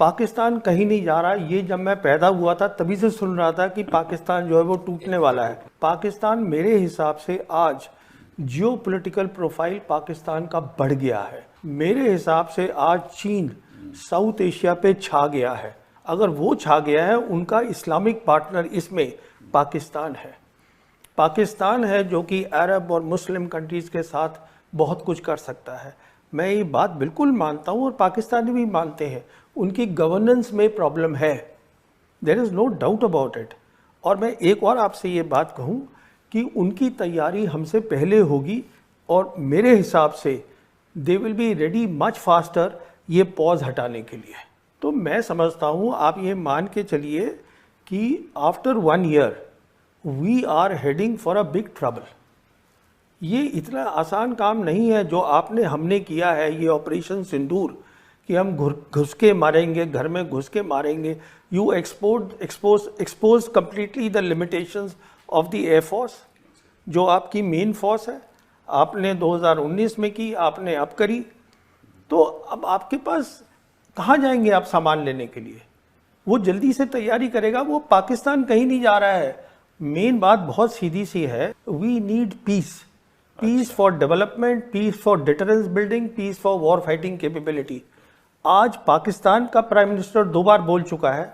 पाकिस्तान कहीं नहीं जा रहा। ये जब मैं पैदा हुआ था तभी से सुन रहा था कि पाकिस्तान जो है वो टूटने वाला है। पाकिस्तान मेरे हिसाब से आज जियोपॉलिटिकल प्रोफाइल पाकिस्तान का बढ़ गया है। मेरे हिसाब से आज चीन साउथ एशिया पे छा गया है। अगर वो छा गया है, उनका इस्लामिक पार्टनर इसमें पाकिस्तान है। पाकिस्तान है जो कि अरब और मुस्लिम कंट्रीज़ के साथ बहुत कुछ कर सकता है। मैं ये बात बिल्कुल मानता हूँ और पाकिस्तानी भी मानते हैं। उनकी गवर्नेंस में प्रॉब्लम है, there is no doubt about it. और मैं एक और आपसे ये बात कहूँ कि उनकी तैयारी हमसे पहले होगी और मेरे हिसाब से they will be ready much faster ये पॉज हटाने के लिए। तो मैं समझता हूँ, आप ये मान के चलिए कि after 1 year we are heading for a big trouble. ये इतना आसान काम नहीं है जो हमने किया है, ये ऑपरेशन सिंदूर, कि हम घुस के मारेंगे, घर में घुस के मारेंगे। You expose completely the limitations of the air force, जो आपकी मेन फोर्स है। आपने 2019 में की, आपने अब करी, तो अब आपके पास कहाँ जाएंगे आप सामान लेने के लिए? वो जल्दी से तैयारी करेगा। वो पाकिस्तान कहीं नहीं जा रहा है। मेन बात बहुत सीधी सी है, we need peace, peace for development, peace for deterrence building, peace for war fighting capability. आज पाकिस्तान का प्राइम मिनिस्टर 2 बार बोल चुका है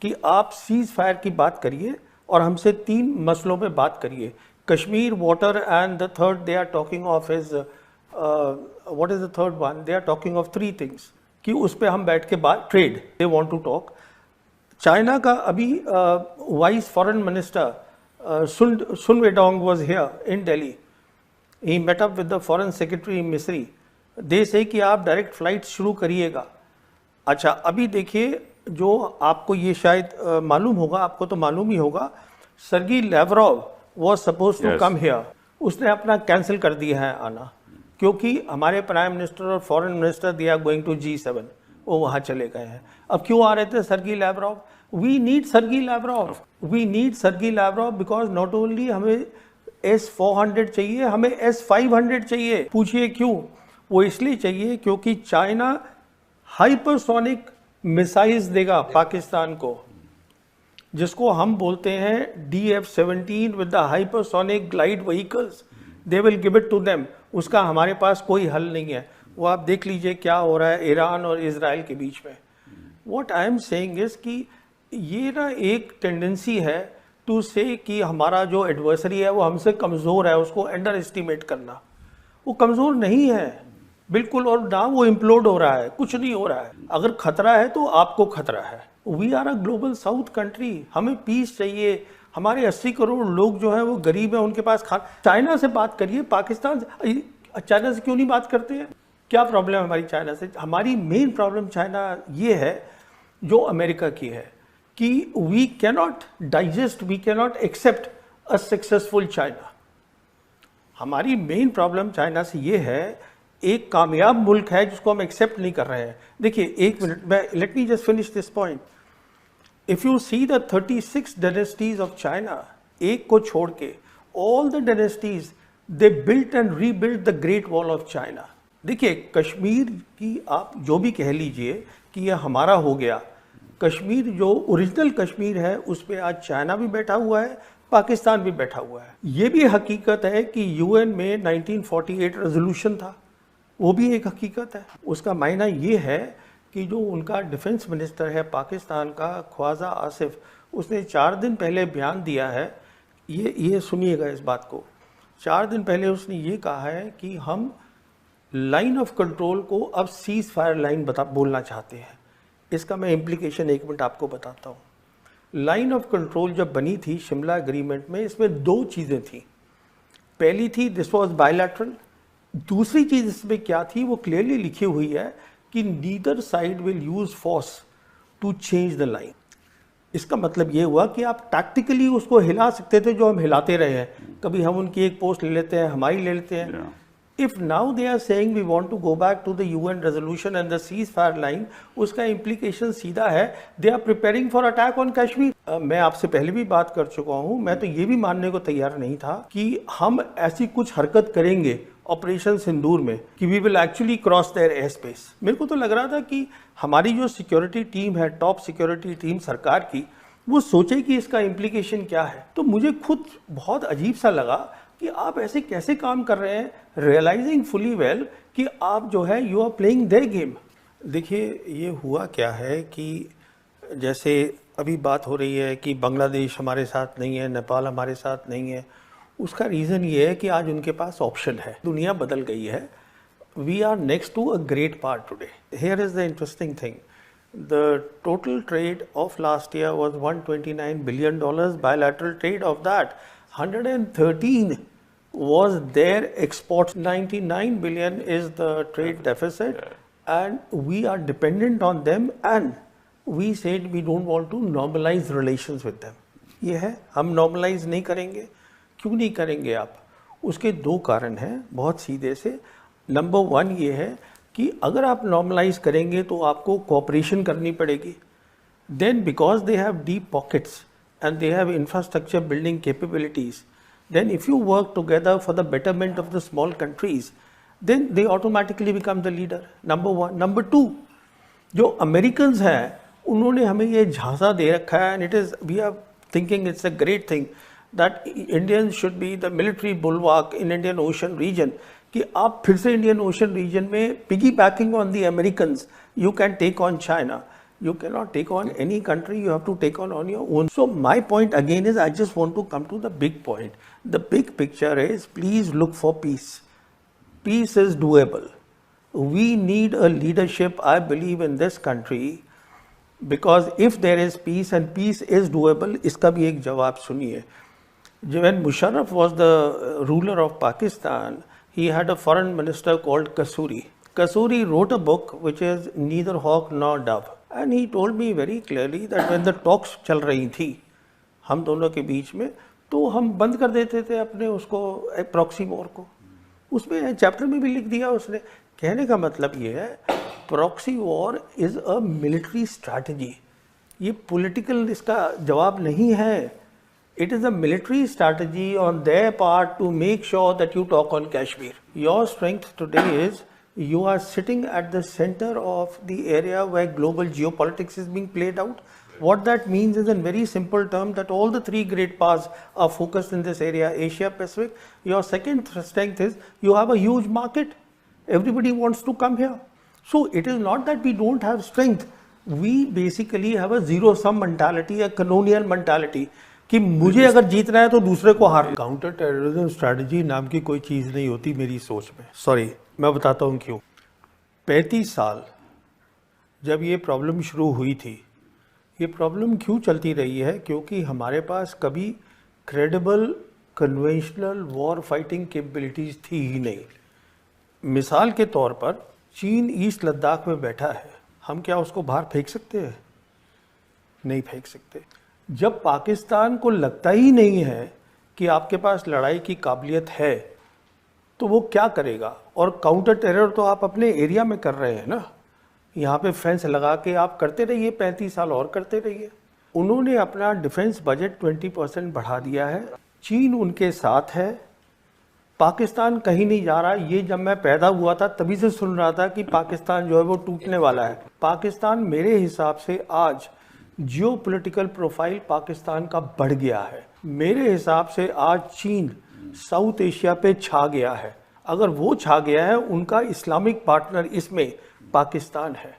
कि आप सीज फायर की बात करिए और हमसे 3 मसलों पे बात करिए, Kashmir, water and the third they are talking of is what is the third one, they are talking of 3 things कि उस पे हम बैठ के बात, trade they want to talk. China का अभी vice foreign minister Sun Weidong was here in Delhi, he met up with the foreign secretary Misri. They से कि आप डायरेक्ट फ्लाइट शुरू करिएगा। अच्छा, अभी देखिए, जो आपको ये शायद मालूम होगा, आपको तो मालूम ही होगा, Sergey Lavrov was suppose to come here, उसने अपना कैंसिल कर दिया है आना, क्योंकि हमारे प्राइम मिनिस्टर और foreign minister they are going to G7, वो वहाँ चले गए हैं। अब क्यों आ रहे थे Sergey Lavrov? We need Sergey Lavrov, we need Sergey Lavrov because not only हमें S-400 चाहिए, हमें S-500 चाहिए। पूछिए क्यों? वो इसलिए चाहिए क्योंकि चाइना हाइपरसोनिक मिसाइल्स देगा पाकिस्तान को, जिसको हम बोलते हैं DF-17 with the hypersonic glide vehicles, they will give it to them. उसका हमारे पास कोई हल नहीं है। वो आप देख लीजिए क्या हो रहा है ईरान और इजराइल के बीच में। What I am saying is कि ये ना एक टेंडेंसी है टू से कि हमारा जो एडवर्सरी है वो हमसे कमज़ोर है, उसको अंडर एस्टिमेट करना। वो कमज़ोर नहीं है बिल्कुल, और ना वो इम्प्लोड हो रहा है, कुछ नहीं हो रहा है। अगर खतरा है तो आपको खतरा है। We are a global south country, हमें पीस चाहिए। हमारे 80 करोड़ लोग जो हैं वो गरीब हैं, उनके पास चाइना से बात करिए, पाकिस्तान से, चाइना से क्यों नहीं बात करते हैं? क्या प्रॉब्लम है हमारी चाइना से? हमारी मेन प्रॉब्लम चाइना ये है जो अमेरिका की है कि we cannot digest, we cannot accept a successful China. हमारी मेन प्रॉब्लम चाइना से ये है, एक कामयाब मुल्क है जिसको हम एक्सेप्ट नहीं कर रहे हैं। देखिए, एक मिनट, मैं let me just finish this point. If you see the 36 dynasties of China, एक को छोड़ के all the dynasties they built and rebuilt the great wall of China. देखिए, कश्मीर की आप जो भी कह लीजिए कि ये हमारा हो गया, कश्मीर जो ओरिजिनल कश्मीर है उस पर आज चाइना भी बैठा हुआ है, पाकिस्तान भी बैठा हुआ है। ये भी हकीकत है कि UN में 1948 रेजोल्यूशन था, वो भी एक हकीकत है। उसका मायना ये है कि जो उनका डिफेंस मिनिस्टर है पाकिस्तान का, ख्वाजा आसिफ, उसने 4 दिन पहले बयान दिया है, ये सुनिएगा इस बात को। 4 दिन पहले उसने ये कहा है कि हम लाइन ऑफ कंट्रोल को अब सीज फायर लाइन बोलना चाहते हैं। इसका मैं इम्प्लीकेशन 1 मिनट आपको बताता हूँ। लाइन ऑफ कंट्रोल जब बनी थी शिमला एग्रीमेंट में, इसमें 2 चीज़ें थी। पहली थी दिस वाज बायलैटरल, दूसरी चीज़ इसमें क्या थी वो क्लियरली लिखी हुई है कि neither side will use force to change the line. इसका मतलब ये हुआ कि आप टैक्टिकली उसको हिला सकते थे, जो हम हिलाते रहे हैं। कभी हम उनकी एक पोस्ट ले लेते हैं, हमारी ले लेते हैं। If now they are saying we want to go back to the UN resolution and the ceasefire line, उसका इम्प्लीकेशन सीधा है they are preparing for attack on Kashmir. मैं आपसे पहले भी बात कर चुका हूं, मैं तो ये भी मानने को तैयार नहीं था कि हम ऐसी कुछ हरकत करेंगे ऑपरेशन सिंदूर में कि we will actually cross their airspace. मेरे को तो लग रहा था कि हमारी जो सिक्योरिटी टीम है, टॉप सिक्योरिटी टीम सरकार की, वो सोचे कि इसका इम्प्लीकेशन क्या है। तो मुझे खुद बहुत अजीब सा लगा कि आप ऐसे कैसे काम कर रहे हैं, रियलाइजिंग फुली वेल कि आप जो है you are playing their game. देखिए, ये हुआ क्या है कि जैसे अभी बात हो रही है कि बांग्लादेश हमारे साथ नहीं है, नेपाल हमारे साथ नहीं है, उसका रीज़न ये है कि आज उनके पास ऑप्शन है, दुनिया बदल गई है। We are next to a great part today. Here is the interesting thing, the total trade of last year was $129 billion, bilateral trade of that 113 was their exports, 99 billion is the trade deficit, and we are dependent on them, and we said we don't want to normalize relations with them। ये है, हम normalize नहीं करेंगे। क्यों नहीं करेंगे आप? उसके दो कारण हैं बहुत सीधे से। नंबर वन ये है कि अगर आप नॉर्मलाइज करेंगे तो आपको कोऑपरेशन करनी पड़ेगी। Then because they have deep pockets and they have infrastructure building capabilities, then if you work together for the betterment of the small countries, then they automatically become the leader. Number one. Number two, जो Americans हैं उन्होंने हमें ये झांसा दे रखा है, and it is we are thinking it's a great thing that Indians should be the military bulwark in Indian Ocean region, कि आप फिर से Indian Ocean region में piggybacking on the Americans, you can take on China. You cannot take on any country, you have to take on your own. So my point again is, I just want to come to the big point. The big picture is, please look for peace. Peace is doable. We need a leadership, I believe, in this country, because if there is peace and peace is doable, इसका भी एक जवाब सुनिए। When Musharraf was the ruler of Pakistan, he had a foreign minister called Kasuri. Kasuri wrote a book which is Neither Hawk Nor Dove, and he told me very clearly that when the talks चल रही थी हम दोनों के बीच में, तो हम बंद कर देते थे अपने उसको प्रॉक्सी वॉर को। उसमें चैप्टर में भी लिख दिया उसने। कहने का मतलब ये है, proxy war is a military strategy. ये पॉलिटिकल इसका जवाब नहीं है। It is a military strategy on their part to make sure that you talk on Kashmir. Your strength today is you are sitting at the center of the area where global geopolitics is being played out. What that means is, in very simple terms, that all the three great powers are focused in this area, Asia Pacific. Your second strength is you have a huge market. Everybody wants to come here. So it is not that we don't have strength. We basically have a zero-sum mentality, a colonial mentality. कि मुझे अगर जीतना है तो दूसरे को हार। Counter terrorism strategy नाम की कोई चीज़ नहीं होती मेरी सोच में। सॉरी, मैं बताता हूँ क्यों। 35 साल जब ये प्रॉब्लम शुरू हुई थी, ये प्रॉब्लम क्यों चलती रही है? क्योंकि हमारे पास कभी credible conventional war fighting capabilities थी ही नहीं। मिसाल के तौर पर चीन ईस्ट लद्दाख में बैठा है, हम क्या उसको बाहर फेंक सकते हैं? नहीं फेंक सकते। जब पाकिस्तान को लगता ही नहीं है कि आपके पास लड़ाई की काबिलियत है, तो वो क्या करेगा? और काउंटर टेरर तो आप अपने एरिया में कर रहे हैं ना, यहाँ पे फेंस लगा के आप करते रहिए, 35 साल और करते रहिए। उन्होंने अपना डिफेंस बजट 20% बढ़ा दिया है। चीन उनके साथ है, पाकिस्तान कहीं नहीं जा रहा। ये जब मैं पैदा हुआ था तभी से सुन रहा था कि पाकिस्तान जो है वो टूटने वाला है। पाकिस्तान मेरे हिसाब से आज जियोपॉलिटिकल प्रोफाइल पाकिस्तान का बढ़ गया है। मेरे हिसाब से आज चीन साउथ एशिया पे छा गया है। अगर वो छा गया है, उनका इस्लामिक पार्टनर इसमें पाकिस्तान है।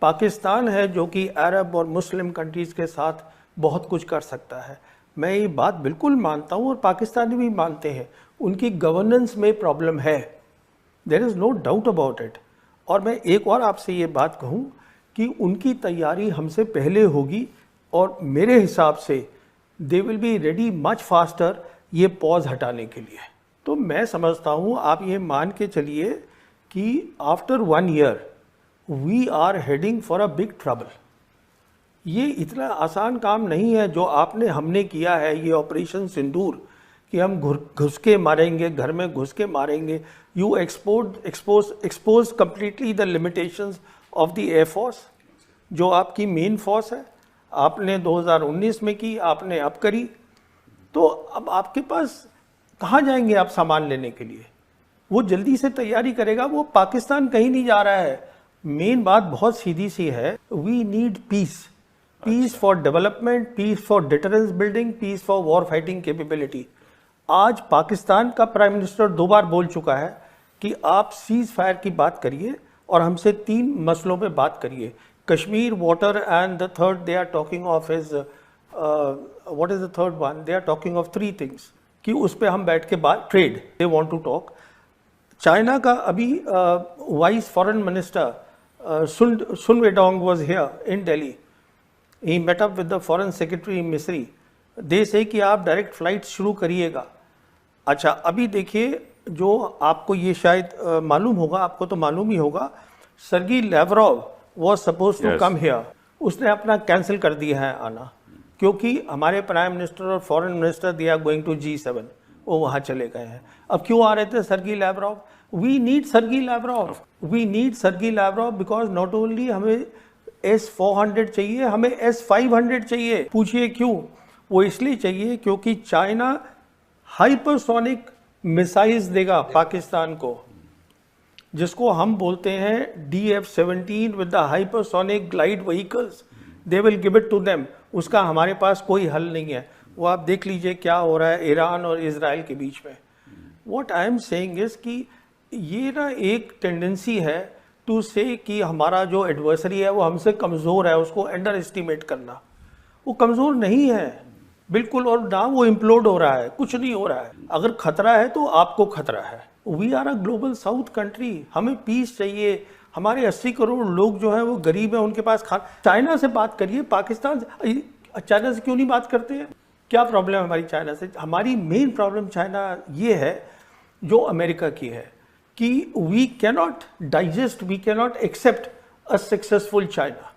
पाकिस्तान है जो कि अरब और मुस्लिम कंट्रीज़ के साथ बहुत कुछ कर सकता है। मैं ये बात बिल्कुल मानता हूँ और पाकिस्तानी भी मानते हैं, उनकी गवर्नेंस में प्रॉब्लम है, there is no doubt about it. और मैं एक और आपसे ये बात कहूँ कि उनकी तैयारी हमसे पहले होगी और मेरे हिसाब से they will be ready much faster ये पॉज हटाने के लिए। तो मैं समझता हूँ, आप ये मान के चलिए कि after 1 year we are heading for a big trouble. ये इतना आसान काम नहीं है जो आपने हमने किया है, ये ऑपरेशन सिंदूर, कि हम घुस के मारेंगे, घर में घुस के मारेंगे। You expose completely the limitations of the air force, जो आपकी मेन फोर्स है। आपने 2019 में की, आपने अब करी, तो अब आपके पास कहाँ जाएंगे आप सामान लेने के लिए? वो जल्दी से तैयारी करेगा, वो पाकिस्तान कहीं नहीं जा रहा है। मेन बात बहुत सीधी सी है, we need peace, peace for development, peace for deterrence building, peace for war fighting capability. आज पाकिस्तान का प्राइम मिनिस्टर 2 बार बोल चुका है कि आप सीज फायर की बात करिए और हमसे 3 मसलों पे बात करिए, Kashmir, water and the third they are talking of is what is the third one, they are talking of 3 things कि उस पे हम बैठ के बात, trade they want to talk. China का अभी vice foreign minister Sun Weidong was here in Delhi, he met up with the foreign secretary Misri, they से कि आप डायरेक्ट फ्लाइट शुरू करिएगा। अच्छा, अभी देखिए, जो आपको ये शायद मालूम होगा, आपको तो मालूम ही होगा, Sergey Lavrov was suppose to come here, उसने अपना कैंसिल कर दिया है आना, क्योंकि हमारे प्राइम मिनिस्टर और foreign minister they are going to G7, वो वहाँ चले गए हैं। अब क्यों आ रहे थे Sergey Lavrov? We need Sergey Lavrov, we need Sergey Lavrov because not only हमें S-400 चाहिए, हमें S-500 चाहिए। पूछिए क्यों? वो इसलिए चाहिए क्योंकि चाइना हाइपरसोनिक मिसाइल्स देगा पाकिस्तान को, जिसको हम बोलते हैं DF-17 with the hypersonic glide vehicles, they will give it to them. उसका हमारे पास कोई हल नहीं है। वो आप देख लीजिए क्या हो रहा है ईरान और इजराइल के बीच में। What I am saying is कि ये ना एक टेंडेंसी है टू से कि हमारा जो एडवर्सरी है वो हमसे कमज़ोर है, उसको अंडर एस्टिमेट करना। वो कमज़ोर नहीं है बिल्कुल, और ना वो इम्प्लोड हो रहा है, कुछ नहीं हो रहा है। अगर खतरा है तो आपको खतरा है। We are a global south country, हमें पीस चाहिए। हमारे 80 करोड़ लोग जो हैं वो गरीब हैं, उनके पास चाइना से बात करिए, पाकिस्तान से, चाइना से क्यों नहीं बात करते हैं? क्या प्रॉब्लम है हमारी चाइना से? हमारी मेन प्रॉब्लम चाइना ये है जो अमेरिका की है कि we cannot digest, we cannot accept a successful China.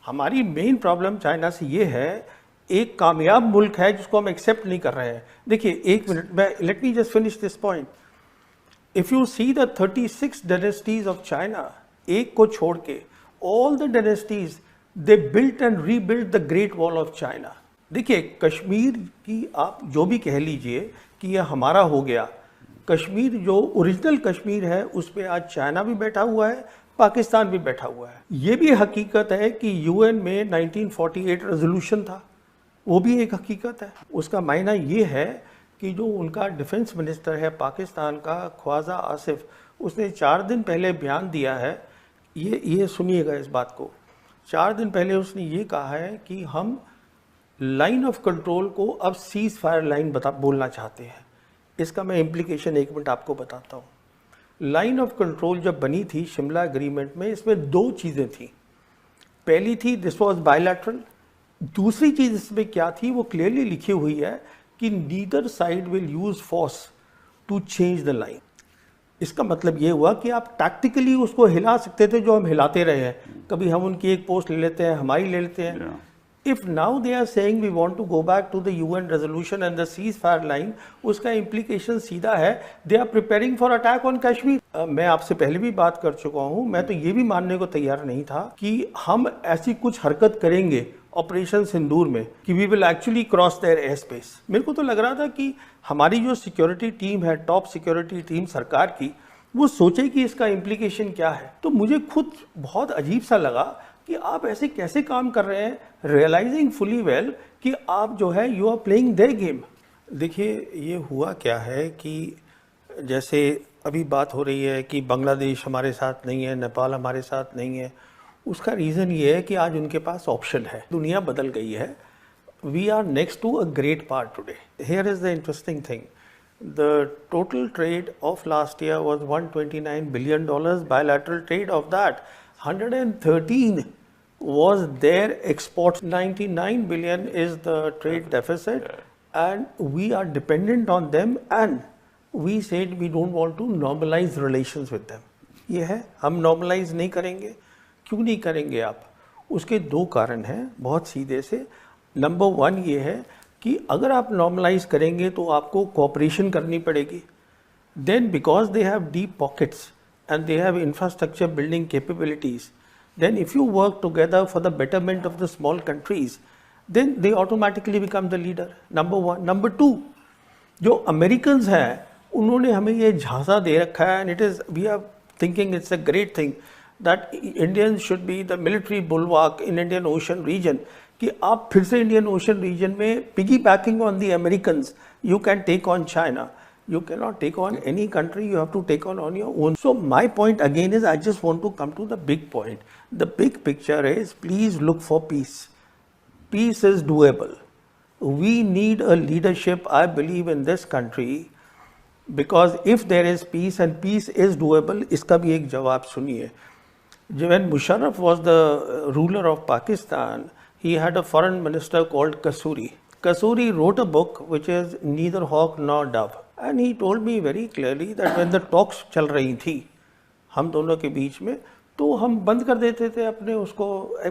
हमारी मेन प्रॉब्लम चाइना से ये है, एक कामयाब मुल्क है जिसको हम एक्सेप्ट नहीं कर रहे हैं। देखिए, एक मिनट में, let me just finish this point. If you see the 36 dynasties of China, एक को छोड़ के all the dynasties they built and rebuilt the great wall of China. देखिए, कश्मीर की आप जो भी कह लीजिए कि यह हमारा हो गया, कश्मीर जो ओरिजिनल कश्मीर है उस पर आज चाइना भी बैठा हुआ है, पाकिस्तान भी बैठा हुआ है। ये भी हकीकत है कि यूएन में 1948 रेजोल्यूशन था, वो भी एक हकीकत है। उसका मायना ये है कि जो उनका डिफेंस मिनिस्टर है पाकिस्तान का, ख्वाजा आसिफ, उसने 4 दिन पहले बयान दिया है, ये सुनिएगा इस बात को। 4 दिन पहले उसने ये कहा है कि हम लाइन ऑफ कंट्रोल को अब सीज फायर लाइन बोलना चाहते हैं। इसका मैं इम्प्लीकेशन 1 मिनट आपको बताता हूँ। लाइन ऑफ कंट्रोल जब बनी थी शिमला एग्रीमेंट में, इसमें 2 चीज़ें थी। पहली थी दिस वाज बायलैटरल, दूसरी चीज़ इसमें क्या थी वो क्लियरली लिखी हुई है कि neither side will use force to change the line. इसका मतलब ये हुआ कि आप टैक्टिकली उसको हिला सकते थे, जो हम हिलाते रहे हैं। कभी हम उनकी एक पोस्ट ले लेते हैं, हमारी ले लेते हैं। If now they are saying we want to go back to the UN resolution and the ceasefire line, उसका implication सीधा है they are preparing for attack on Kashmir। मैं आपसे पहले भी बात कर चुका हूँ, मैं तो ये भी मानने को तैयार नहीं था कि हम ऐसी कुछ हरकत करेंगे ऑपरेशन सिंदूर में कि we will actually cross their airspace. मेरे को तो लग रहा था कि हमारी जो सिक्योरिटी टीम है, टॉप सिक्योरिटी टीम सरकार की, वो सोचे कि इसका इम्प्लीकेशन क्या है। तो मुझे खुद बहुत अजीब सा लगा कि आप ऐसे कैसे काम कर रहे हैं, रियलाइजिंग फुली वेल कि आप जो है you are playing their game. देखिए, ये हुआ क्या है कि जैसे अभी बात हो रही है कि बांग्लादेश हमारे साथ नहीं है, नेपाल हमारे साथ नहीं है। उसका रीज़न ये है कि आज उनके पास ऑप्शन है, दुनिया बदल गई है। We are next to a great part today. Here is the interesting thing, the total trade of last year was $129 billion, bilateral trade of that 113 was their exports. 99 billion is the trade deficit, and we are dependent on them, and we said we don't want to normalize relations with them. ये है, हम normalize नहीं करेंगे। क्यों नहीं करेंगे आप? उसके 2 कारण हैं बहुत सीधे से। नंबर 1 ये है कि अगर आप normalize करेंगे तो आपको cooperation करनी पड़ेगी। Then because they have deep pockets and they have infrastructure building capabilities, then if you work together for the betterment of the small countries, then they automatically become the leader. Number 1. Number 2, जो Americans हैं उन्होंने हमें ये झांसा दे रखा है, and it is we are thinking it's a great thing that Indians should be the military bulwark in Indian Ocean region, कि आप फिर से इंडियन ओशन रीजन में piggybacking on the Americans you can take on China. You cannot take on any country, you have to take on your own. So my point again is, I just want to come to the big point. The big picture is, please look for peace. Peace is doable. We need a leadership, I believe, in this country, because if there is peace and peace is doable, इसका भी एक जवाब सुनिए. When Musharraf was the ruler of Pakistan, he had a foreign minister called Kasuri. Kasuri wrote a book which is Neither Hawk Nor Dove. And he told me very clearly that when the talks चल रही थी हम दोनों के बीच में, तो हम बंद कर देते थे अपने उसको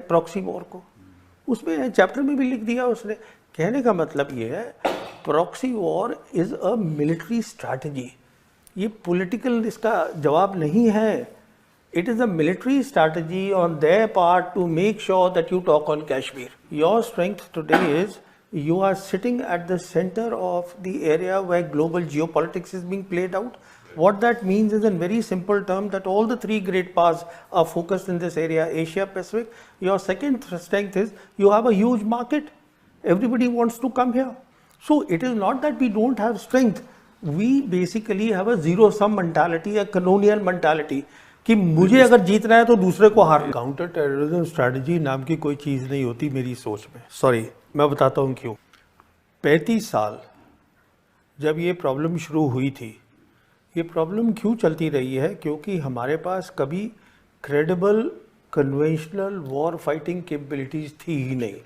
प्रॉक्सी वॉर को. उसमें चैप्टर में भी लिख दिया उसने. कहने का मतलब ये है, proxy war is a military strategy. ये पॉलिटिकल इसका जवाब नहीं है. It is a military strategy on their part to make sure that you talk on Kashmir. Your strength today is you are sitting at the center of the area where global geopolitics is being played out. What that means is, in very simple terms, that all the three great powers are focused in this area, Asia Pacific. Your second strength is you have a huge market. Everybody wants to come here. So it is not that we don't have strength. We basically have a zero-sum mentality, a colonial mentality. कि मुझे अगर जीतना है तो दूसरे को हार. Counter terrorism strategy नाम की कोई चीज़ नहीं होती मेरी सोच में. सॉरी, मैं बताता हूँ क्यों. 35 साल जब ये प्रॉब्लम शुरू हुई थी, ये प्रॉब्लम क्यों चलती रही है? क्योंकि हमारे पास कभी credible conventional war fighting capabilities थी ही नहीं.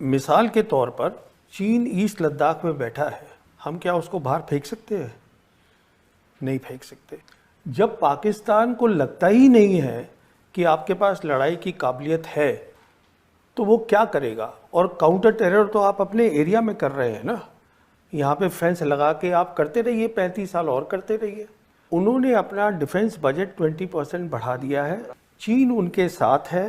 मिसाल के तौर पर चीन ईस्ट लद्दाख में बैठा है, हम क्या उसको बाहर फेंक सकते हैं? नहीं फेंक सकते. जब पाकिस्तान को लगता ही नहीं है कि आपके पास लड़ाई की काबिलियत है, तो वो क्या करेगा? और काउंटर टेरर तो आप अपने एरिया में कर रहे हैं ना, यहाँ पे फेंस लगा के आप करते रहिए, 35 साल और करते रहिए. उन्होंने अपना डिफेंस बजट 20% बढ़ा दिया है. चीन उनके साथ है.